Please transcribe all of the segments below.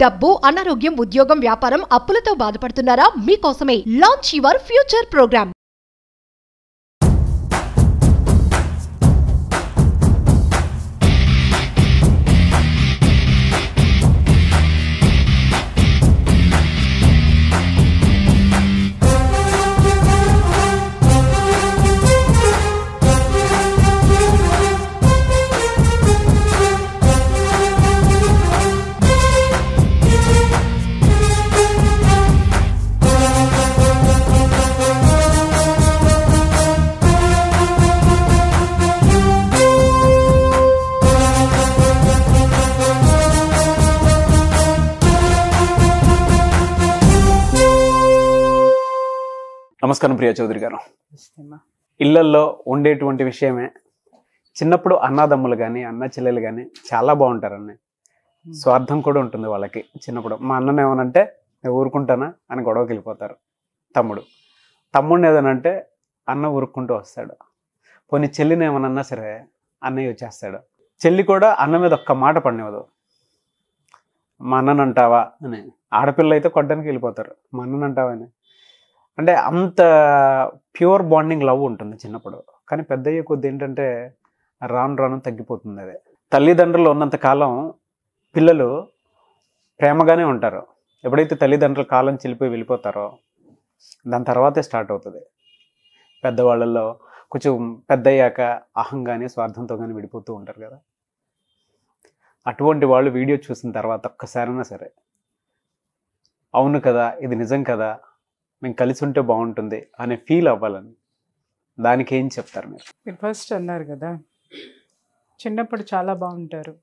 డబ్బు, అనారోగ్యం, ఉద్యోగం, వ్యాపారం, అప్పులతో బాధపడుతున్నారా? మీకోసమే లాంచ్ యువర్ ఫ్యూచర్ ప్రోగ్రామ్. నమస్కారం ప్రియా చౌదరి గారు. ఇళ్లల్లో ఉండేటువంటి విషయమే, చిన్నప్పుడు అన్నదమ్ములు కానీ అన్న చెల్లెలు కానీ చాలా బాగుంటారని, స్వార్థం కూడా ఉంటుంది వాళ్ళకి. చిన్నప్పుడు మా అన్నను ఏమనంటే నేను ఊరుకుంటానా అని గొడవకి వెళ్ళిపోతారు. తమ్ముడిని ఏదనంటే అన్న ఊరుకుంటూ వస్తాడు. పోనీ చెల్లిని ఏమనన్నా సరే అన్నయ్య వచ్చేస్తాడు. చెల్లి కూడా అన్న మీద ఒక్క మాట పడినవదు. మా అన్నను అంటావా అని. ఆడపిల్ల అయితే కొట్టడానికి వెళ్ళిపోతారు, మా అన్నను అంటావా అని. అంటే అంత ప్యూర్ బాండింగ్ లవ్ ఉంటుంది చిన్నప్పుడు. కానీ పెద్ద అయ్యే కొద్ది ఏంటంటే రాను రాను తగ్గిపోతుంది. అదే తల్లిదండ్రులు ఉన్నంత కాలం పిల్లలు ప్రేమగానే ఉంటారు. ఎప్పుడైతే తల్లిదండ్రుల కాలం చెల్లిపోయి వెళ్ళిపోతారో దాని తర్వాతే స్టార్ట్ అవుతుంది. పెద్దవాళ్ళల్లో కొంచెం పెద్ద అయ్యాక అహం కానీ స్వార్థంతో కానీ విడిపోతూ ఉంటారు కదా. అటువంటి వాళ్ళు వీడియో చూసిన తర్వాత ఒక్కసారైనా సరే అవును కదా, ఇది నిజం కదా, మేము కలిసి ఉంటే బాగుంటుంది అనే ఫీల్ అవ్వాలని, దానికి ఏం చెప్తారు మీరు? ఫస్ట్ అన్నారు కదా చిన్నప్పుడు చాలా బాగుంటారు,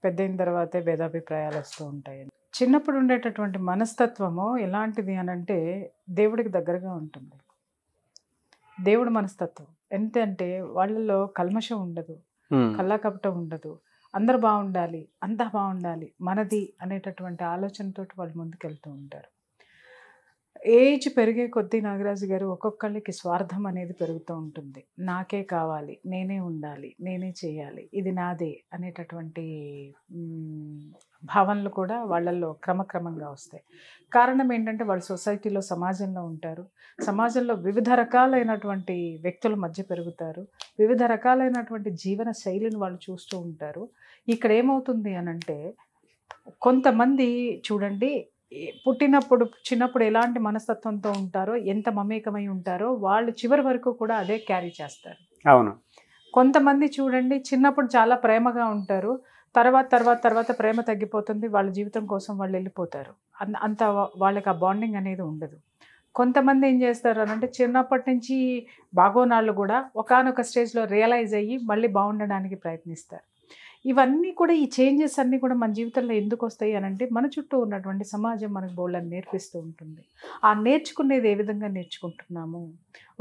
పెద్ద అయిన తర్వాతే భేదాభిప్రాయాలు వస్తూ ఉంటాయని. చిన్నప్పుడు ఉండేటటువంటి మనస్తత్వము ఎలాంటిది అని అంటే దేవుడికి దగ్గరగా ఉంటుంది. దేవుడి మనస్తత్వం ఎంతంటే వాళ్ళలో కల్మషం ఉండదు, కల్లాకపటం ఉండదు, అందరు బాగుండాలి, అంతా బాగుండాలి, మనది అనేటటువంటి ఆలోచనతో వాళ్ళు ముందుకెళ్తూ ఉంటారు. ఏజ్ పెరిగే కొద్దీ నాగరాజు గారు ఒక్కొక్కళ్ళకి స్వార్థం అనేది పెరుగుతూ ఉంటుంది. నాకే కావాలి, నేనే ఉండాలి, నేనే చేయాలి, ఇది నాదే అనేటటువంటి భావనలు కూడా వాళ్ళల్లో క్రమక్రమంగా వస్తాయి. కారణం ఏంటంటే వాళ్ళు సొసైటీలో, సమాజంలో ఉంటారు. సమాజంలో వివిధ రకాలైనటువంటి వ్యక్తుల మధ్య పెరుగుతారు. వివిధ రకాలైనటువంటి జీవన శైలిని వాళ్ళు చూస్తూ ఉంటారు. ఇక్కడ ఏమవుతుంది అనంటే కొంతమంది చూడండి, చిన్నప్పుడు ఎలాంటి మనస్తత్వంతో ఉంటారో, ఎంత మమేకమై ఉంటారో వాళ్ళు చివరి వరకు కూడా అదే క్యారీ చేస్తారు. అవును. కొంతమంది చూడండి చిన్నప్పుడు చాలా ప్రేమగా ఉంటారు, తర్వాత ప్రేమ తగ్గిపోతుంది, వాళ్ళ జీవితం కోసం వాళ్ళు వెళ్ళిపోతారు. అంత వాళ్ళకి ఆ బాండింగ్ అనేది ఉండదు. కొంతమంది ఏం చేస్తారు అనంటే చిన్నప్పటి నుంచి బాగోనాళ్ళు కూడా ఒకానొక స్టేజ్లో రియలైజ్ అయ్యి మళ్ళీ బాగుండడానికి ప్రయత్నిస్తారు. ఇవన్నీ కూడా, ఈ చేంజెస్ అన్నీ కూడా మన జీవితంలో ఎందుకు వస్తాయి అనంటే మన చుట్టూ ఉన్నటువంటి సమాజం మనకు బోళ్ళని నేర్పిస్తూ ఉంటుంది. ఆ నేర్చుకునేది ఏ విధంగా నేర్చుకుంటున్నాము?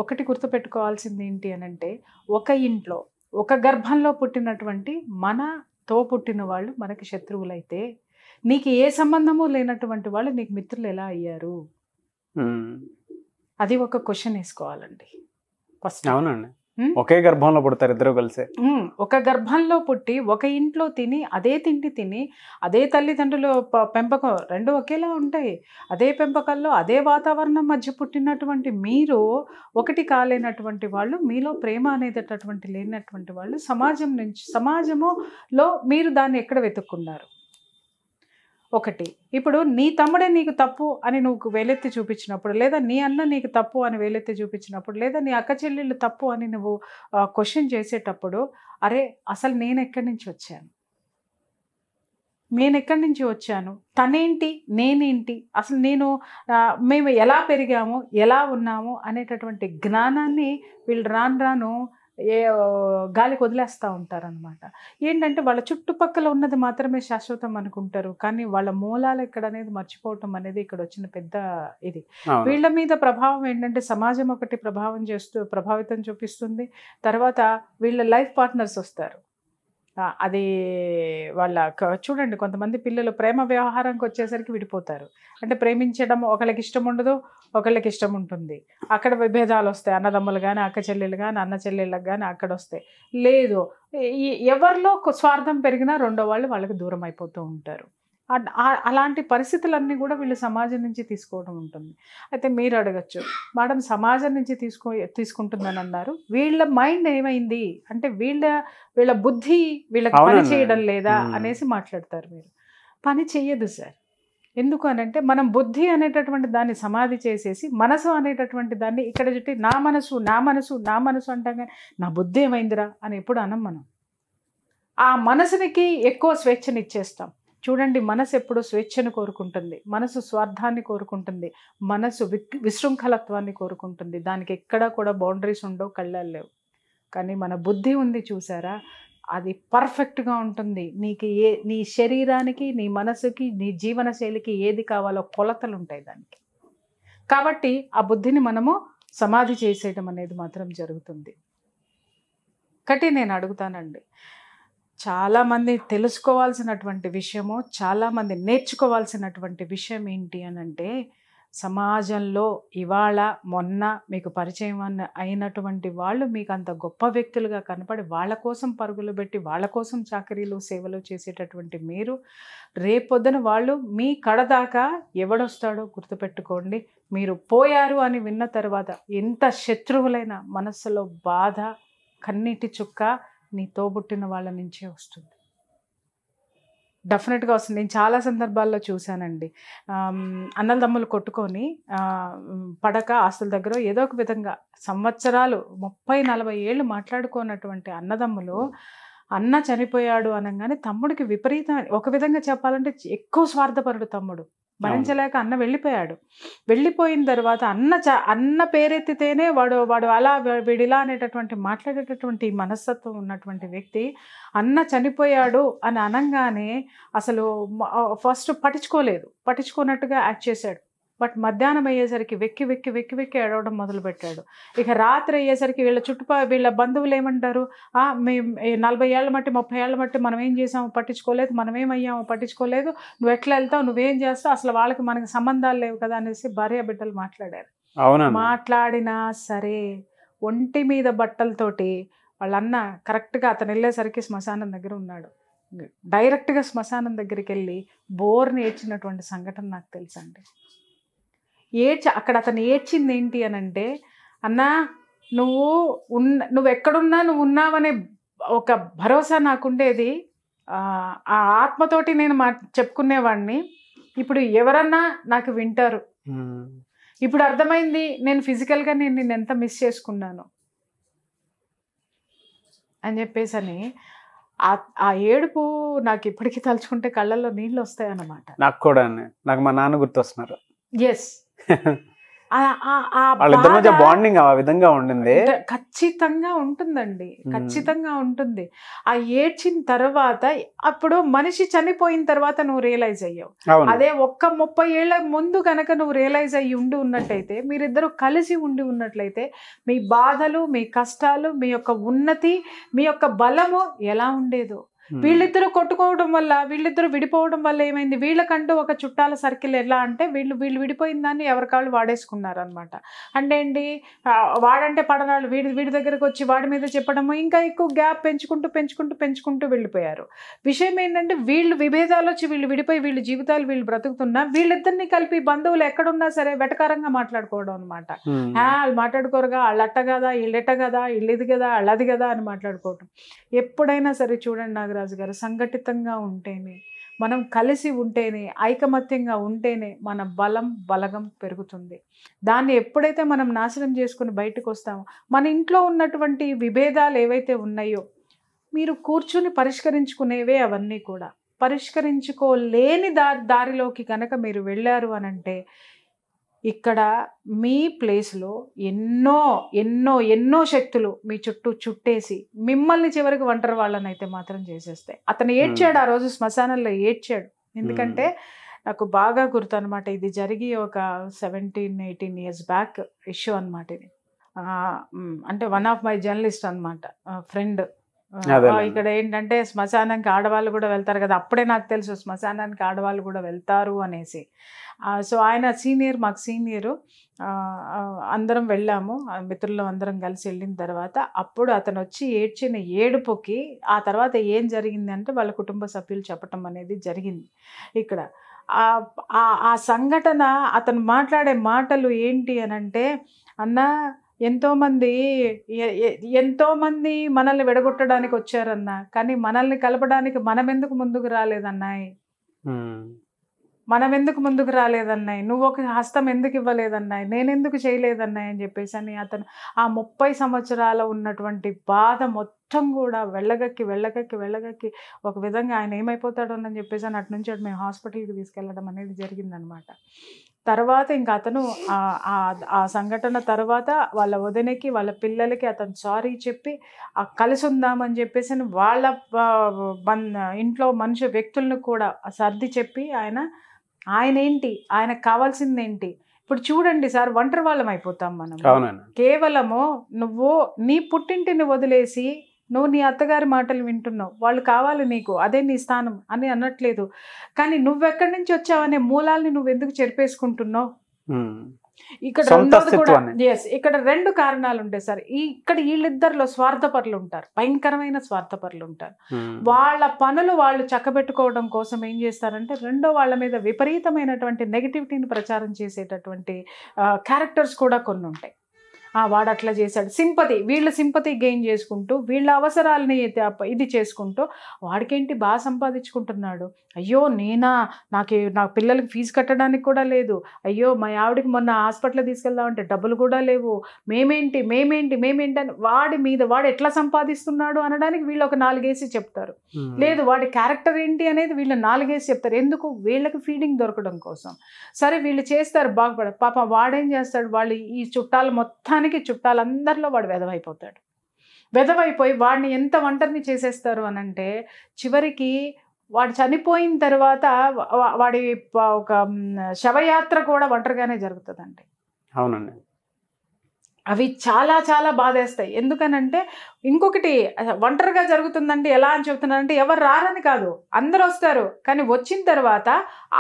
ఒకటి గుర్తుపెట్టుకోవాల్సింది ఏంటి అనంటే, ఒక ఇంట్లో ఒక గర్భంలో పుట్టినటువంటి మనతో పుట్టిన వాళ్ళు మనకి శత్రువులైతే నీకు ఏ సంబంధము లేనటువంటి వాళ్ళు నీకు మిత్రులు ఎలా అయ్యారు? అది ఒక క్వశ్చన్ వేసుకోవాలండి ఫస్ట్. అవునండి, ఒకే గర్భంలో పుడతారు ఇద్దరు కలిసి. ఒక గర్భంలో పుట్టి ఒక ఇంట్లో తిని అదే తిండి తిని అదే తల్లిదండ్రులు పెంపకం రెండు ఒకేలా ఉంటాయి. అదే పెంపకంలో అదే వాతావరణం మధ్య పుట్టినటువంటి మీరు ఒకటి కాలేనటువంటి వాళ్ళు, మీలో ప్రేమ అనేటటువంటి లేనటువంటి వాళ్ళు, సమాజములో మీరు దాన్ని ఎక్కడ వెతుక్కున్నారు? ఒకటి, ఇప్పుడు నీ తమ్ముడే నీకు తప్పు అని నువ్వు వేలెత్తి చూపించినప్పుడు, లేదా నీ అన్న నీకు తప్పు అని వేలెత్తి చూపించినప్పుడు, లేదా నీ అక్క చెల్లెళ్ళు తప్పు అని నువ్వు క్వశ్చన్ చేసేటప్పుడు, అరే అసలు నేను ఎక్కడి నుంచి వచ్చాను, తనేంటి, నేనేంటి, అసలు మేము ఎలా పెరిగాము, ఎలా ఉన్నాము అనేటటువంటి జ్ఞానాన్ని వీళ్ళు రాను గాలికి వదిలేస్తూ ఉంటారనమాట. ఏంటంటే వాళ్ళ చుట్టుపక్కల ఉన్నది మాత్రమే శాశ్వతం అనుకుంటారు, కానీ వాళ్ళ మూలాలు ఎక్కడ అనేది మర్చిపోవటం అనేది ఇక్కడ వచ్చిన పెద్ద ఇది. వీళ్ళ మీద ప్రభావం ఏంటంటే సమాజం ఒకటి ప్రభావితం చూపిస్తుంది. తర్వాత వీళ్ళ లైఫ్ పార్ట్నర్స్ వస్తారు. అది వాళ్ళ చూడండి, కొంతమంది పిల్లలు ప్రేమ వ్యవహారానికి వచ్చేసరికి విడిపోతారు. అంటే ప్రేమించడం ఒకళ్ళకి ఇష్టం ఉండదు, ఒకళ్ళకి ఇష్టం ఉంటుంది. అక్కడ విభేదాలు వస్తాయి. అన్నదమ్ములు కానీ అక్క చెల్లెలు కానీ అన్న చెల్లెళ్ళకి కానీ అక్కడ వస్తాయి. లేదు, ఎవరిలో స్వార్థం పెరిగినా రెండో వాళ్ళకి దూరం అయిపోతూ ఉంటారు. అలాంటి పరిస్థితులన్నీ కూడా వీళ్ళు సమాజం నుంచి తీసుకోవడం ఉంటుంది. అయితే మీరు అడగచ్చు, మేడం సమాజం నుంచి తీసుకుంటుందని అన్నారు, వీళ్ళ మైండ్ ఏమైంది అంటే వీళ్ళ బుద్ధి వీళ్ళకి పని చేయడం లేదా అనేసి మాట్లాడతారు. మీరు పని చెయ్యదు సార్. ఎందుకు అనంటే మనం బుద్ధి అనేటటువంటి దాన్ని సమాధి చేసేసి మనసు అనేటటువంటి దాన్ని ఇక్కడ చుట్టి నా మనసు నా మనసు నా మనసు అంటాం, కానీ నా బుద్ధి ఏమైందిరా అని ఎప్పుడు అనం. మనం ఆ మనసునికి ఎక్కువ స్వేచ్ఛను ఇచ్చేస్తాం. చూడండి, మనసు ఎప్పుడు స్వేచ్ఛను కోరుకుంటుంది, మనసు స్వార్థాన్ని కోరుకుంటుంది, మనసు విశృంఖలత్వాన్ని కోరుకుంటుంది. దానికి ఎక్కడా కూడా బౌండరీస్ ఉండవు, కళ్ళాలు లేవు. కానీ మన బుద్ధి ఉంది చూసారా, అది పర్ఫెక్ట్గా ఉంటుంది. నీ శరీరానికి, నీ మనసుకి, నీ జీవనశైలికి ఏది కావాలో కొలతలు ఉంటాయి దానికి. కాబట్టి ఆ బుద్ధిని మనము సమాధి చేసేయడం అనేది మాత్రం జరుగుతుంది. ఒకటి నేను అడుగుతానండి, చాలామంది తెలుసుకోవాల్సినటువంటి విషయము, చాలామంది నేర్చుకోవాల్సినటువంటి విషయం ఏంటి అని అంటే, సమాజంలో ఇవాళ మొన్న మీకు పరిచయం అయినటువంటి వాళ్ళు మీకు అంత గొప్ప వ్యక్తులుగా కనపడి వాళ్ళ కోసం పరుగులు పెట్టి వాళ్ళ కోసం చాకరీలు సేవలు చేసేటటువంటి మీరు, రేపొద్దున వాళ్ళు మీ కడదాకా ఎవడొస్తాడో గుర్తుపెట్టుకోండి. మీరు పోయారు అని విన్న తర్వాత ఎంత శత్రువులైన మనస్సులో బాధ, కన్నీటి చుక్క నీ తోబుట్టిన వాళ్ళ నుంచే వస్తుంది, డెఫినెట్గా వస్తుంది. నేను చాలా సందర్భాల్లో చూశానండి, అన్నదమ్ములు కొట్టుకొని పడక ఆస్తుల దగ్గర ఏదో ఒక విధంగా సంవత్సరాలు 30-40 ఏళ్ళు మాట్లాడుకున్నటువంటి అన్నదమ్ములు, అన్న చనిపోయాడు అనగానే తమ్ముడికి విపరీతం, ఒక విధంగా చెప్పాలంటే ఎక్కువ స్వార్థపరుడు తమ్ముడు, భరించలేక అన్న వెళ్ళిపోయాడు. వెళ్ళిపోయిన తర్వాత అన్న పేరెత్తితేనే వాడు అలా వీడిలా అనేటటువంటి మాట్లాడేటటువంటి మనస్తత్వం ఉన్నటువంటి వ్యక్తి అన్న చనిపోయాడు అని అనగానే అసలు ఫస్ట్ పట్టించుకోనట్టుగా యాక్ట్ చేశాడు. బట్ మధ్యాహ్నం అయ్యేసరికి వెక్కి వెక్కి వెక్కి వెక్కి ఏడవడం మొదలుపెట్టాడు. ఇక రాత్రి అయ్యేసరికి వీళ్ళ బంధువులు ఏమంటారు, మేము 40 ఏళ్ళ మట్టి 30 ఏళ్ళ మట్టి మనం ఏం చేసామో పట్టించుకోలేదు, మనం ఏమయ్యామో పట్టించుకోలేదు, నువ్వు ఎట్లా వెళ్తావు, నువ్వేం చేస్తావు, అసలు వాళ్ళకి మనకి సంబంధాలు లేవు కదా అనేసి భార్య బిడ్డలు మాట్లాడారు. మాట్లాడినా సరే ఒంటి మీద బట్టలతోటి వాళ్ళన్న కరెక్ట్గా అతను వెళ్ళేసరికి శ్మశానం దగ్గర ఉన్నాడు. డైరెక్ట్గా శ్మశానం దగ్గరికి వెళ్ళి బోర్ని ఏడ్చినటువంటి సంఘటన నాకు తెలుసండి. అక్కడ అతను ఏడ్చింది ఏంటి అని అంటే, అన్నా నువ్వు ఎక్కడున్నా నువ్వు ఉన్నావనే ఒక భరోసా నాకుండేది, ఆ ఆత్మతోటి నేను చెప్పుకునేవాడిని, ఇప్పుడు ఎవరన్నా నాకు వింటారు, ఇప్పుడు అర్థమైంది నేను ఫిజికల్గా నేను నిన్ను ఎంత మిస్ చేసుకున్నాను అని చెప్పేసి ఆ ఏడుపు నాకు ఇప్పటికీ తలుచుకుంటే కళ్ళల్లో నీళ్ళు వస్తాయి అన్నమాట. నాకు కూడా, నాకు మా నాన్న గుర్తొస్తున్నారు. ఎస్, వాళ్ళిద్దరి మధ్య బాండింగ్ ఆ విధంగా ఉండింది. ఖచ్చితంగా ఉంటుందండి, ఖచ్చితంగా ఉంటుంది. ఆ ఏడ్చిన తర్వాత అప్పుడు మనిషి చనిపోయిన తర్వాత నువ్వు రియలైజ్ అయ్యావు. అదే 30 ఏళ్ల ముందు కనుక నువ్వు రియలైజ్ అయ్యి ఉండి ఉన్నట్టయితే, మీరిద్దరూ కలిసి ఉండి ఉన్నట్లయితే, మీ బాధలు, మీ కష్టాలు, మీ యొక్క ఉన్నతి, మీ యొక్క బలము ఎలా ఉండేదో. వీళ్ళిద్దరూ కొట్టుకోవడం వల్ల, వీళ్ళిద్దరూ విడిపోవడం వల్ల ఏమైంది, వీళ్ళకంటూ ఒక చుట్టాల సర్కిల్ ఎలా అంటే వీళ్ళు విడిపోయిన దాన్ని ఎవరికాళ్ళు వాడేసుకున్నారు అనమాట. అంటే ఏంటి, వాడంటే పడనాళ్ళు వీడి దగ్గరకు వచ్చి వాడి మీద చెప్పడము, ఇంకా ఎక్కువ గ్యాప్ పెంచుకుంటూ వెళ్ళిపోయారు. విషయం ఏంటంటే, వీళ్ళు విభేదాలు వచ్చి వీళ్ళు విడిపోయి వీళ్ళ జీవితాలు వీళ్ళు బ్రతుకుతున్నా, వీళ్ళిద్దరిని కలిపి బంధువులు ఎక్కడున్నా సరే వెటకారంగా మాట్లాడుకోవడం అనమాట. వాళ్ళు మాట్లాడుకోరుగా, వాళ్ళు అట్ట కదా, వీళ్ళెట్ట కదా, వీళ్ళు ఇది కదా, వాళ్ళది కదా అని మాట్లాడుకోవటం. ఎప్పుడైనా సరే చూడండి నాగరాజు గారు, సంఘటితంగా ఉంటేనే, మనం కలిసి ఉంటేనే, ఐకమత్యంగా ఉంటేనే మన బలగం పెరుగుతుంది. దాన్ని ఎప్పుడైతే మనం నాశనం చేసుకుని బయటకు వస్తామో, మన ఇంట్లో ఉన్నటువంటి విభేదాలు ఏవైతే ఉన్నాయో, మీరు కూర్చుని పరిష్కరించుకునేవే అవన్నీ కూడా. పరిష్కరించుకోలేని దారిలోకి కనుక మీరు వెళ్ళారు అనంటే, ఇక్కడ మీ ప్లేస్లో ఎన్నో శక్తులు మీ చుట్టూ చుట్టేసి మిమ్మల్ని చివరికి ఒంటరి వాళ్ళని అయితే మాత్రం చేసేస్తాయి. అతను ఏడ్చాడు ఆ రోజు, శ్మశానంలో ఏడ్చాడు. ఎందుకంటే నాకు బాగా గుర్తు అనమాట, ఇది జరిగి ఒక 17-18 years బ్యాక్ ఇష్యూ అనమాట ఇది. అంటే వన్ ఆఫ్ మై జర్నలిస్ట్ అనమాట, ఫ్రెండ్, అదేలేండి. ఇక్కడ ఏంటంటే శ్మశానానికి ఆడవాళ్ళు కూడా వెళ్తారు కదా, అప్పుడే నాకు తెలుసు శ్మశానానికి ఆడవాళ్ళు కూడా వెళ్తారు అనేసి. సో ఆయన సీనియర్, మాకు సీనియరు. అందరం వెళ్ళాము, మిత్రులు అందరం కలిసి వెళ్ళిన తర్వాత అప్పుడు అతను వచ్చి ఏడ్చిన ఏడుపుకి ఆ తర్వాత ఏం జరిగింది అంటే వాళ్ళ కుటుంబ సభ్యులు చెప్పటం అనేది జరిగింది. ఇక్కడ ఆ సంఘటన, అతను మాట్లాడే మాటలు ఏంటి అనంటే, అన్న ఎంతోమంది మనల్ని విడగొట్టడానికి వచ్చారన్నా, కానీ మనల్ని కలపడానికి మనం ఎందుకు ముందుకు రాలేదన్నాయి, మనం ఎందుకు ముందుకు రాలేదన్నాయి, నువ్వు ఒక హస్తం ఎందుకు ఇవ్వలేదన్నాయి, నేనెందుకు చేయలేదన్నాయి అని చెప్పేసి అని అతను ఆ 30 సంవత్సరాల ఉన్నటువంటి బాధ మొత్తం కూడా వెళ్ళగక్కి ఒక విధంగా ఆయన ఏమైపోతాడో అని చెప్పేసి అని అటు నుంచి అటు మేము హాస్పిటల్కి తీసుకెళ్ళడం అనేది జరిగిందనమాట. తర్వాత ఇంకా అతను ఆ సంఘటన తర్వాత వాళ్ళ వదినకి వాళ్ళ పిల్లలకి అతను సారీ చెప్పి కలిసి ఉందామని చెప్పేసి వాళ్ళ ఇంట్లో వ్యక్తులను కూడా సర్ది చెప్పి ఆయన ఏంటి, ఆయనకు కావాల్సింది ఏంటి. ఇప్పుడు చూడండి సార్, ఒంటరి వాళ్ళం అయిపోతాం మనం. కేవలము నువ్వు నీ పుట్టింటిని వదిలేసి నువ్వు నీ అత్తగారి మాటలు వింటున్నావు, వాళ్ళు కావాలి నీకు, అదే నీ స్థానం అని అనట్లేదు. కానీ నువ్వెక్కడి నుంచి వచ్చావనే మూలాల్ని నువ్వు ఎందుకు చెరిపేసుకుంటున్నావు? ఇక్కడ ఇక్కడ 2 కారణాలు ఉంటాయి సార్. ఇక్కడ వీళ్ళిద్దరిలో స్వార్థపరులు ఉంటారు, భయంకరమైన స్వార్థపరులు ఉంటారు. వాళ్ళ పనులు వాళ్ళు చక్కబెట్టుకోవడం కోసం ఏం చేస్తారంటే రెండో వాళ్ళ మీద విపరీతమైనటువంటి నెగిటివిటీని ప్రచారం చేసేటటువంటి క్యారెక్టర్స్ కూడా కొన్ని ఉంటాయి. వాడు అట్లా చేశాడు, వీళ్ళు సింపతి గెయిన్ చేసుకుంటూ వీళ్ళ అవసరాలని ఇది చేసుకుంటూ వాడికేంటి బాగా సంపాదించుకుంటున్నాడు. అయ్యో నాకు పిల్లలకి ఫీజు కట్టడానికి కూడా లేదు, అయ్యో మా ఆవిడకి మొన్న హాస్పిటల్ తీసుకెళ్దామంటే డబ్బులు కూడా లేవు, మేమేంటి అని వాడు ఎట్లా సంపాదిస్తున్నాడు అనడానికి వీళ్ళు ఒక 4 వేసి చెప్తారు. లేదు, వాడి క్యారెక్టర్ ఏంటి అనేది వీళ్ళు 4 వేసి చెప్తారు. ఎందుకు? వీళ్ళకి ఫీడింగ్ దొరకడం కోసం. సరే వీళ్ళు చేస్తారు, బాగుపడ. పాప వాడేం చేస్తాడు, వాళ్ళు ఈ చుట్టాలందరిలో వాడు వెధవైపోయి వాడిని ఎంత ఒంటరిని చేసేస్తారు అనంటే చివరికి వాడు చనిపోయిన తర్వాత వాడి ఒక శవయాత్ర కూడా ఒంటరిగానే జరుగుతుందండి. అవునండి. అవి చాలా చాలా బాధేస్తాయి. ఎందుకనంటే ఇంకొకటి ఒంటరిగా జరుగుతుందంటే ఎలా అని చెప్తున్నానంటే ఎవరు రారని కాదు, అందరూ వస్తారు. కానీ వచ్చిన తర్వాత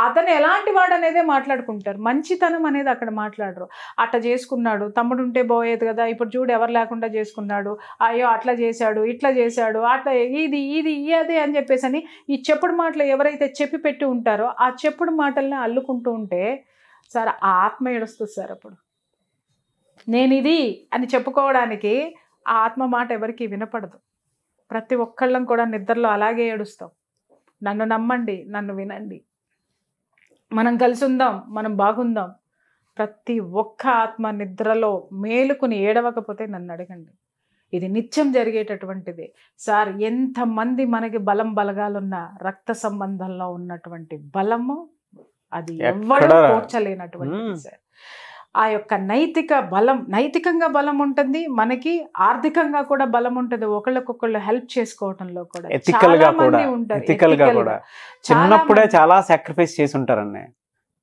అతను ఎలాంటి వాడు అనేదే మాట్లాడుకుంటారు, మంచితనం అనేది అక్కడ మాట్లాడరు. అట్లా చేసుకున్నాడు, తమ్ముడు ఉంటే పోయేది కదా, ఇప్పుడు చూడు ఎవరు లేకుండా చేసుకున్నాడు, అయ్యో అట్లా చేశాడు, ఇట్లా చేశాడు, అట్లా ఇది అదే అని చెప్పేసి అని ఈ చెప్పుడు మాటలు ఎవరైతే చెప్పి పెట్టి ఉంటారో ఆ చెప్పుడు మాటల్ని అల్లుకుంటూ ఉంటే సార్ ఆ ఆత్మ ఏడుస్తుంది సార్. అప్పుడు నేనిది అని చెప్పుకోవడానికి ఆ ఆత్మ మాట ఎవరికి వినపడదు. ప్రతి ఒక్కళ్ళం కూడా నిద్రలో అలాగే ఏడుస్తాం. నన్ను నమ్మండి, నన్ను వినండి, మనం కలిసి ఉందాం, మనం బాగుందాం. ప్రతి ఒక్క ఆత్మ నిద్రలో మేలుకుని ఏడవకపోతే నన్ను అడగండి, ఇది నిత్యం జరిగేటటువంటిది సార్. ఎంతమంది మనకి బలగాలున్న రక్త సంబంధంలో ఉన్నటువంటి బలము అది ఎవ్వరూ పోర్చలేనటువంటిది సార్. ఆ యొక్క నైతికంగా బలం ఉంటుంది, మనకి ఆర్థికంగా కూడా బలం ఉంటుంది. ఒకళ్ళకొకళ్ళు హెల్ప్ చేసుకోవడంలో కూడా చాలా మంది ఉంటారు. చిన్నప్పుడే చాలా సాక్రిఫైస్ చేసి ఉంటారండి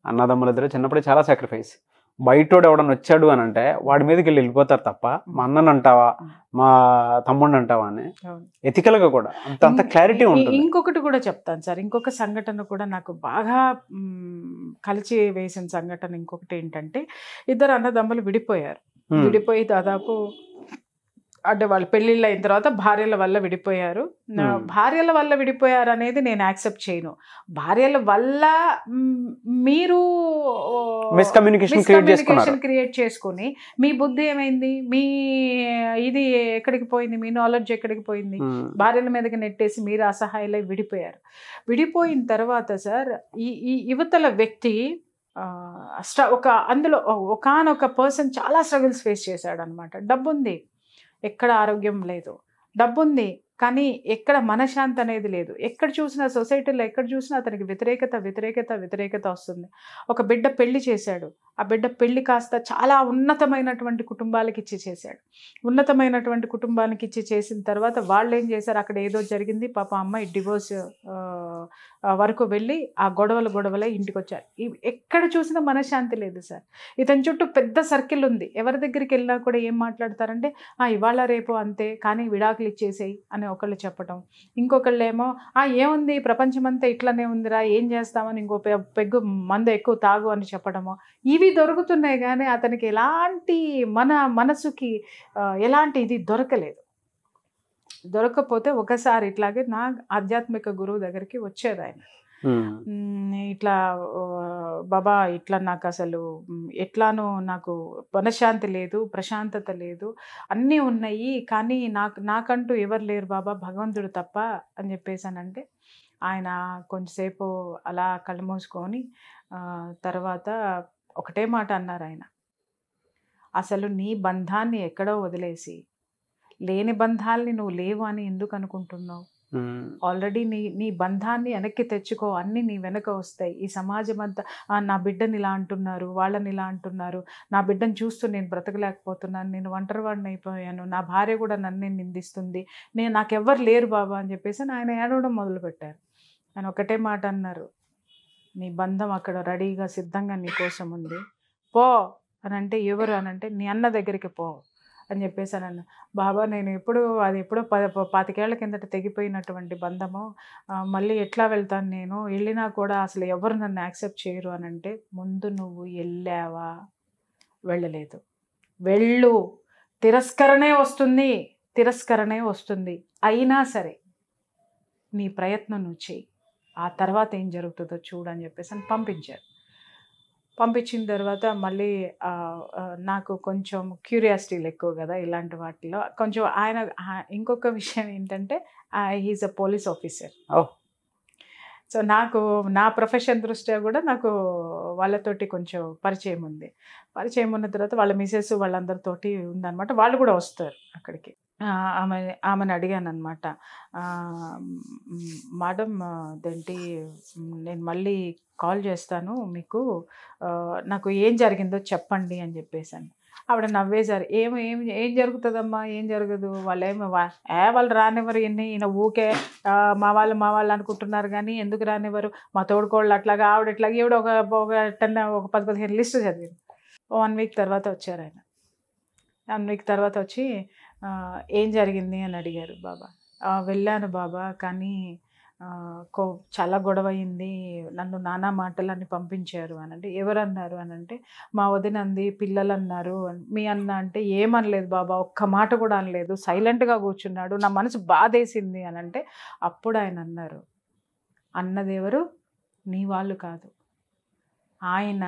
అన్నదమ్ములిద్దరు. చిన్నప్పుడే చాలా సాక్రిఫైస్. బయటోడు ఎవడన్నా వచ్చాడు అని అంటే వాడి మీదకి వెళ్ళిపోతారు తప్ప మా అన్నని అంటావా మా తమ్ముడిని అంటావా అని ఎథికల్ గా కూడా అంత క్లారిటీ ఉంటుంది. ఇంకొకటి కూడా చెప్తాను సార్, ఇంకొక సంఘటన కూడా నాకు బాగా కలిసి వేసిన సంఘటన ఇంకొకటి ఏంటంటే, 2 అన్నదమ్ములు విడిపోయి దాదాపు అంటే వాళ్ళు పెళ్ళిళ్ళు అయిన తర్వాత భార్యల వల్ల విడిపోయారు. భార్యల వల్ల విడిపోయారు అనేది నేను యాక్సెప్ట్ చేయను. భార్యల వల్ల మీరు మిస్కమ్యూనికేషన్ క్రియేట్ చేసుకుని మీ బుద్ధి ఏమైంది, మీ ఇది ఎక్కడికి పోయింది, మీ నాలెడ్జ్ ఎక్కడికి పోయింది, భార్యల మీదకి నెట్టేసి మీరు అసహాయులై విడిపోయారు. విడిపోయిన తర్వాత సార్ ఈ యువతల వ్యక్తి అందులో ఒకానొక పర్సన్ చాలా స్ట్రగుల్స్ ఫేస్ చేశాడు అనమాట. డబ్బుంది, ఎక్కడ ఆరోగ్యం లేదు, డబ్బుంది కానీ ఎక్కడ మనశ్శాంతి అనేది లేదు. ఎక్కడ చూసినా సొసైటీలో ఎక్కడ చూసినా అతనికి వ్యతిరేకత వస్తుంది. ఒక బిడ్డ పెళ్లి చేశాడు, ఆ బిడ్డ పెళ్లి కాస్త చాలా ఉన్నతమైనటువంటి కుటుంబాలకి ఇచ్చి చేశాడు. ఉన్నతమైనటువంటి కుటుంబానికి ఇచ్చి చేసిన తర్వాత వాళ్ళు ఏం చేశారు, అక్కడ ఏదో జరిగింది, పాప అమ్మాయి డివోర్స్ వరకు వెళ్ళి ఆ గొడవలే ఇంటికి వచ్చారు. ఎక్కడ చూసినా మనశ్శాంతి లేదు సార్. ఇతని చుట్టూ పెద్ద సర్కిల్ ఉంది. ఎవరి దగ్గరికి వెళ్ళినా కూడా ఏం మాట్లాడతారంటే ఇవాళ రేపు అంతే, కానీ విడాకులు ఇచ్చేసేయి అనే అని ఒకళ్ళు చెప్పటం, ఇంకొకళ్ళేమో ఏముంది ప్రపంచమంతా ఇట్లనే ఉందిరా, ఏం చేస్తామని ఇంకో పెగ్గు మందు ఎక్కువ తాగు అని చెప్పడము, ఇవి దొరుకుతున్నాయి. కానీ అతనికి ఎలాంటి మనసుకి ఎలాంటి ఇది దొరకలేదు. దొరకకపోతే ఒకసారి ఇట్లాగే నా ఆధ్యాత్మిక గురువు దగ్గరికి వచ్చేది ఆయన. ఇట్లా బాబా ఇట్లా నాకు అసలు ఎట్లానో నాకు మనశ్శాంతి లేదు, ప్రశాంతత లేదు, అన్నీ ఉన్నాయి, కానీ నాకంటూ ఎవరు లేరు బాబా, భగవంతుడు తప్ప అని చెప్పేసానంటే ఆయన కొంచెంసేపు అలా కళ్ళు మూసుకొని తర్వాత ఒకటే మాట అన్నారు ఆయన, అసలు నీ బంధాన్ని ఎక్కడో వదిలేసి లేని బంధాలని నువ్వు లేవు అని ఎందుకు అనుకుంటున్నావు? ఆల్రెడీ నీ బంధాన్ని వెనక్కి తెచ్చుకో, అన్నీ నీ వెనక వస్తాయి. ఈ సమాజం అంతా నా బిడ్డని ఇలా అంటున్నారు, వాళ్ళని ఇలా అంటున్నారు, నా బిడ్డను చూస్తూ నేను బ్రతకలేకపోతున్నాను, నేను ఒంటరివాడిని అయిపోయాను, నా భార్య కూడా నన్నే నిందిస్తుంది, నాకెవ్వరు లేరు బాబా అని చెప్పేసి ఆయన ఏడవడం మొదలుపెట్టారు. ఆయన ఒకటే మాట అన్నారు, నీ బంధం అక్కడ రెడీగా సిద్ధంగా నీ కోసం ఉంది, పో అని అంటే, ఎవరు అని అంటే నీ అన్న దగ్గరికి పో అని చెప్పేసి అన్న. బాబా నేను ఎప్పుడో 25 ఏళ్ల కిందట తెగిపోయినటువంటి బంధము, మళ్ళీ ఎట్లా వెళ్తాను, నేను వెళ్ళినా కూడా అసలు ఎవరు నన్ను యాక్సెప్ట్ చేయరు అని అంటే, ముందు నువ్వు వెళ్ళావా? వెళ్ళలేదు. వెళ్ళు, తిరస్కరణే వస్తుంది, అయినా సరే నీ ప్రయత్నం నువ్వు చెయ్యి, ఆ తర్వాత ఏం జరుగుతుందో చూడు అని చెప్పేసి అని పంపించారు. పంపించిన తర్వాత మళ్ళీ నాకు కొంచెం క్యూరియాసిటీలు ఎక్కువ కదా ఇలాంటి వాటిలో. కొంచెం ఆయన ఇంకొక విషయం ఏంటంటే he is a police officer. So నాకు నా ప్రొఫెషన్ దృష్ట్యా కూడా నాకు వాళ్ళతోటి కొంచెం పరిచయం ఉంది. పరిచయం ఉన్న తర్వాత వాళ్ళ మిసెస్ వాళ్ళందరితోటి ఉందన్నమాట. వాళ్ళు కూడా వస్తారు అక్కడికి. ఆమెను అడిగాను అనమాట, మేడం అదేంటి నేను మళ్ళీ కాల్ చేస్తాను మీకు, నాకు ఏం జరిగిందో చెప్పండి అని చెప్పేసాను. ఆవిడ నవ్వేశారు, ఏం జరుగుతుందమ్మా, ఏం జరగదు, వాళ్ళు రానివ్వరు, ఈయన ఊకే మా వాళ్ళు అనుకుంటున్నారు కానీ ఎందుకు రానివ్వరు, మా తోడుకోళ్ళు అట్లాగా ఆవిడ ఇట్లాగా, ఈవిడ ఒక 10-15 లిస్టు చదివింది. 1 వీక్ తర్వాత వచ్చారు ఆయన. 1 వీక్ తర్వాత వచ్చి ఏం జరిగింది అని అడిగారు. బాబా వెళ్ళాను బాబా, కానీ చాలా గొడవ అయింది, నన్ను నానా మాటలని పంపించారు అని అంటే, ఎవరన్నారు అని అంటే, మా వదిన అంది, పిల్లలు అన్నారు. మీ అన్న అంటే, ఏమనలేదు బాబా, ఒక్క మాట కూడా అనలేదు, సైలెంట్గా కూర్చున్నాడు, నా మనసు బాధేసింది అని అంటే, అప్పుడు ఆయన అన్నారు, అన్నదెవరు, నీ వాళ్ళు కాదు, ఆయన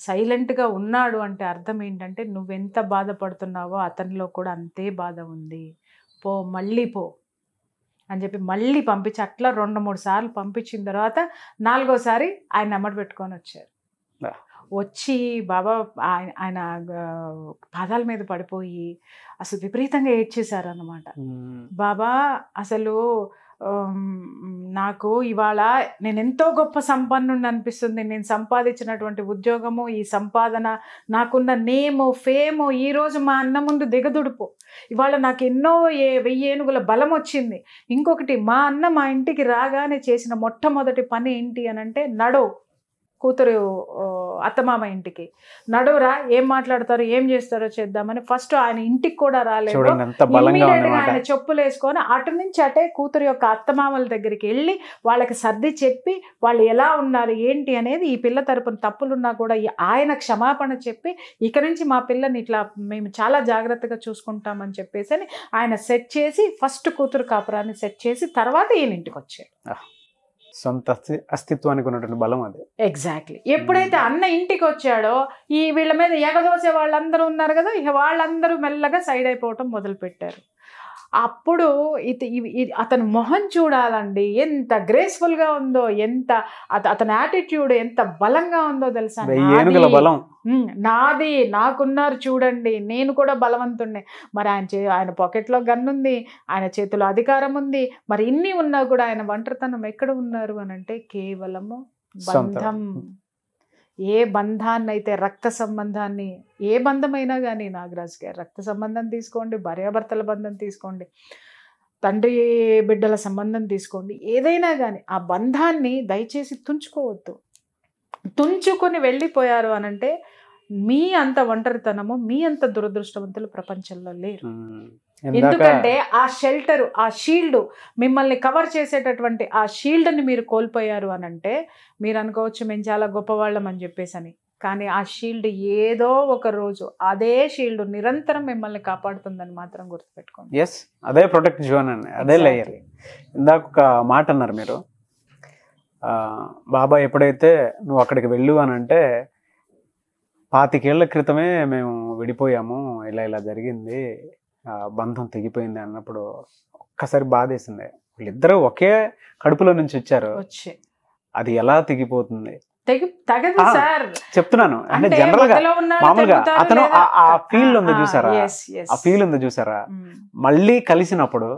సైలెంట్గా ఉన్నాడు అంటే అర్థం ఏంటంటే నువ్వెంత బాధపడుతున్నావో అతనిలో కూడా అంతే బాధ ఉంది, మళ్ళీ పో అని చెప్పి మళ్ళీ పంపించి అట్లా 2-3 సార్లు పంపించిన తర్వాత 4వసారి ఆయన ఎమ్మటి పెట్టుకొని వచ్చారు. వచ్చి బాబా ఆయన పాదాల మీద పడిపోయి అసలు విపరీతంగా ఏడ్చేశారు అన్నమాట. బాబా అసలు నాకు ఇవాళ నేను ఎంతో గొప్ప సంపన్నుని అనిపిస్తుంది, నేను సంపాదించినటువంటి ఉద్యోగము, ఈ సంపాదన, నాకున్న నేము, ఫేము ఈరోజు మా అన్న ముందు దిగదుడుపు, ఇవాళ నాకు ఎన్నో 1000 ఏనుగుల బలం వచ్చింది. ఇంకొకటి, మా అన్న మా ఇంటికి రాగానే చేసిన మొట్టమొదటి పని ఏంటి అని అంటే, కూతురు అత్తమామ ఇంటికి నడువురా, ఏం మాట్లాడతారు, ఏం చేస్తారో చేద్దామని ఫస్ట్ ఆయన ఇంటికి కూడా రాలేదు. ఆయన చెప్పులు వేసుకొని అటు నుంచి అటే కూతురు యొక్క అత్తమామల దగ్గరికి వెళ్ళి వాళ్ళకి సర్ది చెప్పి వాళ్ళు ఎలా ఉన్నారు ఏంటి అనేది, ఈ పిల్ల తరపున తప్పులున్నా కూడా ఆయన క్షమాపణ చెప్పి, ఇక నుంచి మా పిల్లని ఇట్లా మేము చాలా జాగ్రత్తగా చూసుకుంటామని చెప్పేసి ఆయన సెట్ చేసి ఫస్ట్ కూతురు కాపురాన్ని సెట్ చేసి తర్వాత ఈయన ఇంటికి వచ్చాడు. సొంత అస్తిత్వానికి ఉన్నటువంటి బలం అది. ఎగ్జాక్ట్లీ. ఎప్పుడైతే అన్న ఇంటికి వచ్చాడో ఈ వీళ్ళ మీద ఎగదోసే వాళ్ళందరూ ఉన్నారు కదా, ఇక వాళ్ళందరూ మెల్లగా సైడ్ అయిపోవటం మొదలుపెట్టారు. అప్పుడు అతని మొహం చూడాలండి, ఎంత గ్రేస్ఫుల్గా ఉందో, ఎంత అతని యాటిట్యూడ్ ఎంత బలంగా ఉందో తెలుసా. నాది, నాకున్నారు చూడండి, నేను కూడా బలవంతుణ్ణి. మరి ఆయన పాకెట్లో గన్ ఉంది, ఆయన చేతిలో అధికారం ఉంది, మరి ఇన్ని ఉన్నా కూడా ఆయన ఒంటరితనం ఎక్కడ ఉన్నారు అని అంటే కేవలము బంధం. ఏ బంధాన్ని అయితే, రక్త సంబంధాన్ని, ఏ బంధమైనా కానీ నాగరాజు గారు, రక్త సంబంధం తీసుకోండి, భార్యాభర్తల బంధం తీసుకోండి, తండ్రి బిడ్డల సంబంధం తీసుకోండి, ఏదైనా కానీ ఆ బంధాన్ని దయచేసి తుంచుకోవద్దు. తుంచుకొని వెళ్ళిపోయారు అనంటే మీ అంత ఒంటరితనము, మీ అంత దురదృష్టవంతులు ప్రపంచంలో లేరు. ఎందుకంటే ఆ షెల్టర్, ఆ షీల్డ్, మిమ్మల్ని కవర్ చేసేటటువంటి ఆ షీల్డ్ని మీరు కోల్పోయారు అని అంటే మీరు అనుకోవచ్చు మేము చాలా గొప్పవాళ్ళం అని చెప్పేసి. కానీ ఆ షీల్డ్ ఏదో ఒక రోజు అదే షీల్డ్ నిరంతరం మిమ్మల్ని కాపాడుతుందని మాత్రం గుర్తుపెట్టుకోండి. ఎస్, అదే ప్రొటెక్ట్ జోన్ అండి, అదే లేయర్. ఇందాక ఒక మాట అన్నారు మీరు, బాబా ఎప్పుడైతే నువ్వు అక్కడికి వెళ్ళు అని అంటే 25 ఏళ్ల క్రితమే మేము విడిపోయాము, ఇలా ఇలా జరిగింది, బంధం తెగిపోయింది అన్నప్పుడు ఒక్కసారి బాధేసింది. వీళ్ళిద్దరూ ఒకే కడుపులో నుంచి వచ్చారు, అది ఎలా తెగిపోతుంది? తగదు సార్ చెప్తున్నాను అంటే జనరల్ గా మామూలుగా అతను ఆ ఫీల్ ఉంది చూసారా, ఆ ఫీల్ ఉంది చూసారా, మళ్ళీ కలిసినప్పుడు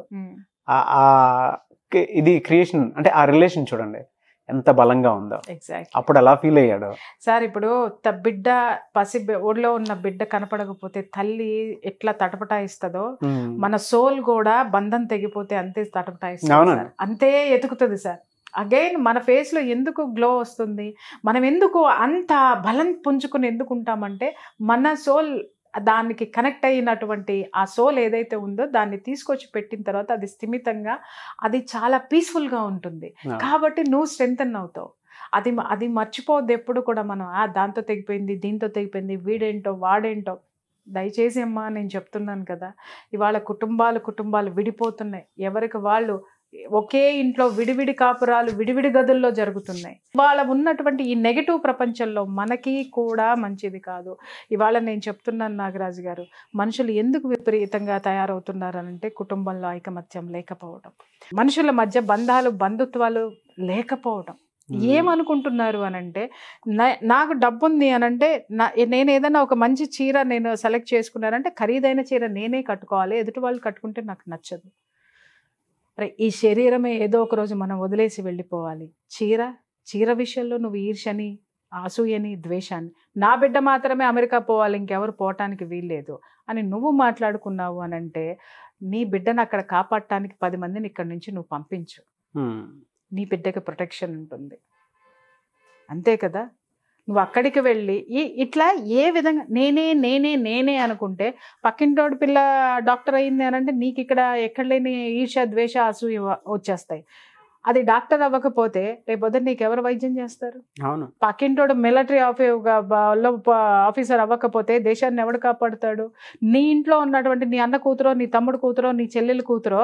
ఇది క్రియేషన్ అంటే ఆ రిలేషన్ చూడండి ఎంత బలంగా ఉందో. అప్పుడు ఎలా ఫీల్ అయ్యాడు సార్. ఇప్పుడు బిడ్డ ఒడిలో ఉన్న బిడ్డ కనపడకపోతే తల్లి ఎట్లా తటపటాయిస్తుందో మన సోల్ కూడా బంధం తెగిపోతే అంతే తటపటాయిస్తుంది, అంతే ఎతుకుతుంది సార్. అగైన్ మన ఫేస్ లో ఎందుకు గ్లో వస్తుంది, మనం ఎందుకు అంత బలం పుంజుకుని ఎందుకు ఉంటామంటే మన సోల్ దానికి కనెక్ట్ అయినటువంటి ఆ సోల్ ఏదైతే ఉందో దాన్ని తీసుకొచ్చి పెట్టిన తర్వాత అది స్థిమితంగా, అది చాలా పీస్ఫుల్గా ఉంటుంది. కాబట్టి నువ్వు స్ట్రెంగ్తన్ అవుతావు. అది మర్చిపోవద్దు ఎప్పుడు కూడా మనం దాంతో తెగిపోయింది, దీంతో తెగిపోయింది, వీడేంటో వాడేంటో. దయచేసి అమ్మా నేను చెప్తున్నాను కదా, ఇవాళ కుటుంబాలు విడిపోతున్నాయి, ఎవరికి వాళ్ళు ఒకే ఇంట్లో విడివిడి కాపురాలు విడివిడి గదుల్లో జరుగుతున్నాయి. వాళ్ళ ఉన్నటువంటి ఈ నెగటివ్ ప్రపంచంలో మనకి కూడా మంచిది కాదు. ఇవాళ నేను చెప్తున్నాను నాగరాజు గారు, మనుషులు ఎందుకు విపరీతంగా తయారవుతున్నారనంటే కుటుంబంలో ఐకమత్యం లేకపోవడం, మనుషుల మధ్య బంధుత్వాలు లేకపోవడం. ఏమనుకుంటున్నారు అనంటే నాకు డబ్బు ఉంది అనంటే నేను ఏదైనా ఒక మంచి చీర నేను సెలెక్ట్ చేసుకున్నానంటే ఖరీదైన చీర నేనే కట్టుకోవాలి, ఎదుటి వాళ్ళు కట్టుకుంటే నాకు నచ్చదు. ఈ శరీరమే ఏదో ఒక రోజు మనం వదిలేసి వెళ్ళిపోవాలి. చీర విషయంలో నువ్వు ఈర్ష్యని, అసూయని, ద్వేషాన్ని, నా బిడ్డ మాత్రమే అమెరికా పోవాలి ఇంకెవరు పోవటానికి వీల్లేదు అని నువ్వు మాట్లాడుకున్నావు అనంటే నీ బిడ్డను అక్కడ కాపాడటానికి 10 మందిని ఇక్కడి నుంచి నువ్వు పంపించు, నీ బిడ్డకి ప్రొటెక్షన్ ఉంటుంది, అంతే కదా. నువ్వు అక్కడికి వెళ్ళి ఇట్లా ఏ విధంగా నేనే అనుకుంటే పక్కింటోడి పిల్ల డాక్టర్ అయింది అని అంటే నీకు ఇక్కడ ఎక్కడ లేని ఈర్ష్య, ద్వేష, అసూయ వచ్చేస్తాయి. అది డాక్టర్ అవ్వకపోతే రేపొద్దు నీకు ఎవరు వైద్యం చేస్తారు? పక్కింటోడు మిలిటరీ ఆఫీసర్ అవ్వకపోతే దేశాన్ని ఎవడు కాపాడుతాడు? నీ ఇంట్లో ఉన్నటువంటి నీ అన్న కూతురో, నీ తమ్ముడు కూతురో, నీ చెల్లెలు కూతురో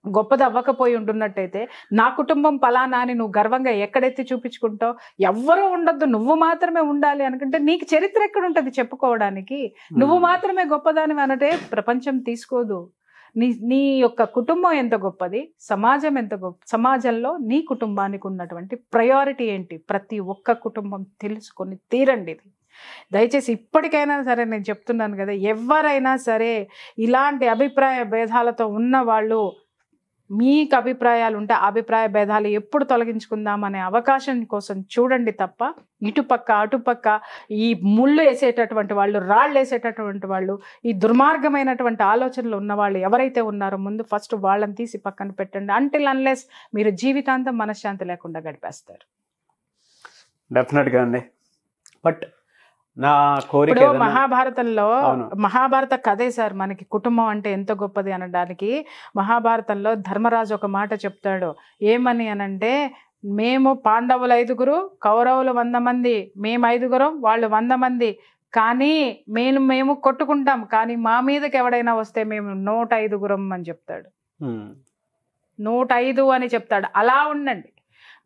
గొప్పది అవ్వకపోయి ఉంటున్నట్టయితే నా కుటుంబం పలానా అని నువ్వు గర్వంగా ఎక్కడెత్తి చూపించుకుంటావు? ఎవ్వరూ ఉండొద్దు, నువ్వు మాత్రమే ఉండాలి అనుకుంటే నీకు చరిత్ర ఎక్కడుంటుంది చెప్పుకోవడానికి? నువ్వు మాత్రమే గొప్పదాని అనంటే ప్రపంచం తీసుకోదు. నీ యొక్క కుటుంబం ఎంత గొప్పది, సమాజం ఎంత గొప్ప, సమాజంలో నీ కుటుంబానికి ఉన్నటువంటి ప్రయారిటీ ఏంటి, ప్రతి ఒక్క కుటుంబం తెలుసుకొని తీరండి. ఇది దయచేసి ఇప్పటికైనా సరే నేను చెప్తున్నాను కదా, ఎవరైనా సరే ఇలాంటి అభిప్రాయ భేదాలతో ఉన్న వాళ్ళు, మీకు అభిప్రాయాలు ఉంటే అభిప్రాయ భేదాలు ఎప్పుడు తొలగించుకుందాం అనే అవకాశం కోసం చూడండి తప్ప ఇటుపక్క అటుపక్క ఈ ముళ్ళు వేసేటటువంటి వాళ్ళు, రాళ్ళు వేసేటటువంటి వాళ్ళు, ఈ దుర్మార్గమైనటువంటి ఆలోచనలు ఉన్న వాళ్ళు ఎవరైతే ఉన్నారో ముందు ఫస్ట్ వాళ్ళని తీసి పక్కన పెట్టండి. అంటిల్ అన్లెస్ మీరు జీవితాంతం మనశ్శాంతి లేకుండా గడిపేస్తారు. డెఫినెట్గా అండి. బట్ నా కోరిక మహాభారతంలో, మహాభారత కథే సార్ మనకి కుటుంబం అంటే ఎంత గొప్పది అనడానికి. మహాభారతంలో ధర్మరాజు ఒక మాట చెప్తాడు, ఏమని అనంటే మేము పాండవులు 5, కౌరవులు 100 మంది, మేము 5, వాళ్ళు 100 మంది, కానీ మేము కొట్టుకుంటాం, కానీ మా మీదకి ఎవడైనా వస్తే మేము 105 అని చెప్తాడు. 105 అని చెప్తాడు. అలా ఉండండి,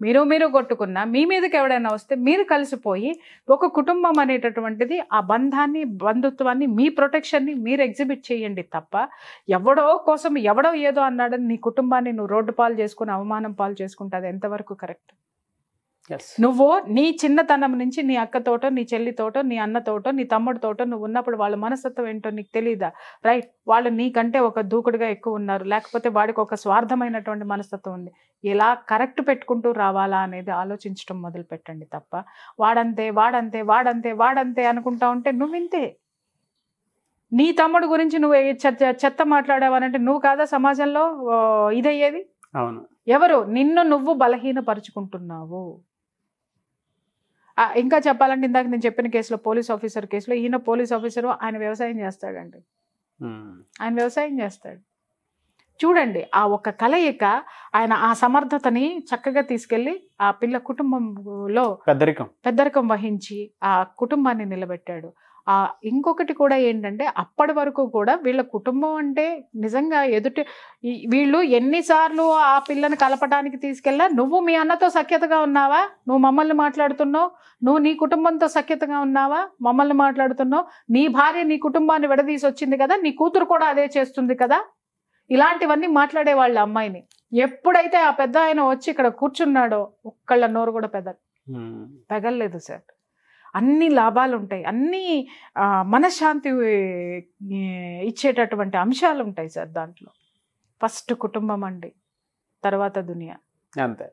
మీరు కొట్టుకున్నా మీ మీదకి ఎవడైనా వస్తే మీరు కలిసిపోయి ఒక కుటుంబం అనేటటువంటిది ఆ బంధాన్ని, బంధుత్వాన్ని, మీ ప్రొటెక్షన్ని మీరు ఎగ్జిబిట్ చేయండి తప్ప ఎవడో కోసం ఎవడో ఏదో అన్నాడని నీ కుటుంబాన్ని నువ్వు రోడ్డు పాలు చేసుకుని అవమానం పాలు చేసుకుంటే అది ఎంతవరకు కరెక్ట్? నువ్వు నీ చిన్నతనం నుంచి నీ అక్కతోటో, నీ చెల్లితోటో, నీ అన్నతోటో, నీ తమ్ముడితోటో నువ్వు ఉన్నప్పుడు వాళ్ళ మనస్తత్వం ఏంటో నీకు తెలీదా? రైట్, వాళ్ళు నీకంటే ఒక దూకుడుగా ఎక్కువ ఉన్నారు, లేకపోతే వాడికి ఒక స్వార్థమైనటువంటి మనస్తత్వం ఉంది. ఎలా కరెక్ట్ పెట్టుకుంటూ రావాలా అనేది ఆలోచించడం మొదలు పెట్టండి తప్ప వాడంతే వాడంతే వాడంతే వాడంతే అనుకుంటా ఉంటే నువ్వింతే. నీ తమ్ముడు గురించి నువ్వు చెత్త మాట్లాడావనంటే నువ్వు కాదా సమాజంలో ఇదయ్యేది? ఎవరు? నిన్ను నువ్వు బలహీనపరుచుకుంటున్నావు. ఇంకా చెప్పాలంటే ఇందాక నేను చెప్పిన కేసులో, పోలీస్ ఆఫీసర్ కేసులో, ఈయన పోలీస్ ఆఫీసరు, ఆయన వ్యవసాయం చేస్తాడండి. ఆయన వ్యవసాయం చేస్తాడు. చూడండి ఆ ఒక కలయిక, ఆయన ఆ సమర్థతని చక్కగా తీసుకెళ్ళి ఆ పిల్ల కుటుంబంలో పెద్దరికం వహించి ఆ కుటుంబాన్ని నిలబెట్టాడు. ఇంకొకటి కూడా ఏంటంటే అప్పటి వరకు కూడా వీళ్ళ కుటుంబం అంటే నిజంగా వీళ్ళు ఎన్నిసార్లు ఆ పిల్లని కలపడానికి తీసుకెళ్ళా, నువ్వు మీ అన్నతో సఖ్యతగా ఉన్నావా, నువ్వు మమ్మల్ని మాట్లాడుతున్నావు, నువ్వు నీ కుటుంబంతో సఖ్యతగా ఉన్నావా, మమ్మల్ని మాట్లాడుతున్నావు, నీ భార్య నీ కుటుంబాన్ని విడదీసి వచ్చింది కదా, నీ కూతురు కూడా అదే చేస్తుంది కదా, ఇలాంటివన్నీ మాట్లాడేవాళ్ళు అమ్మాయిని. ఎప్పుడైతే ఆ పెద్ద ఆయన వచ్చి ఇక్కడ కూర్చున్నాడో ఒక్కళ్ళ నోరు కూడా పెగల్లేదు సార్. అన్ని లాభాలు ఉంటాయి, అన్ని మనశ్శాంతి ఇచ్చేటటువంటి అంశాలు ఉంటాయి సార్ దాంట్లో. ఫస్ట్ కుటుంబం అండి, తర్వాత దునియా. అంతే.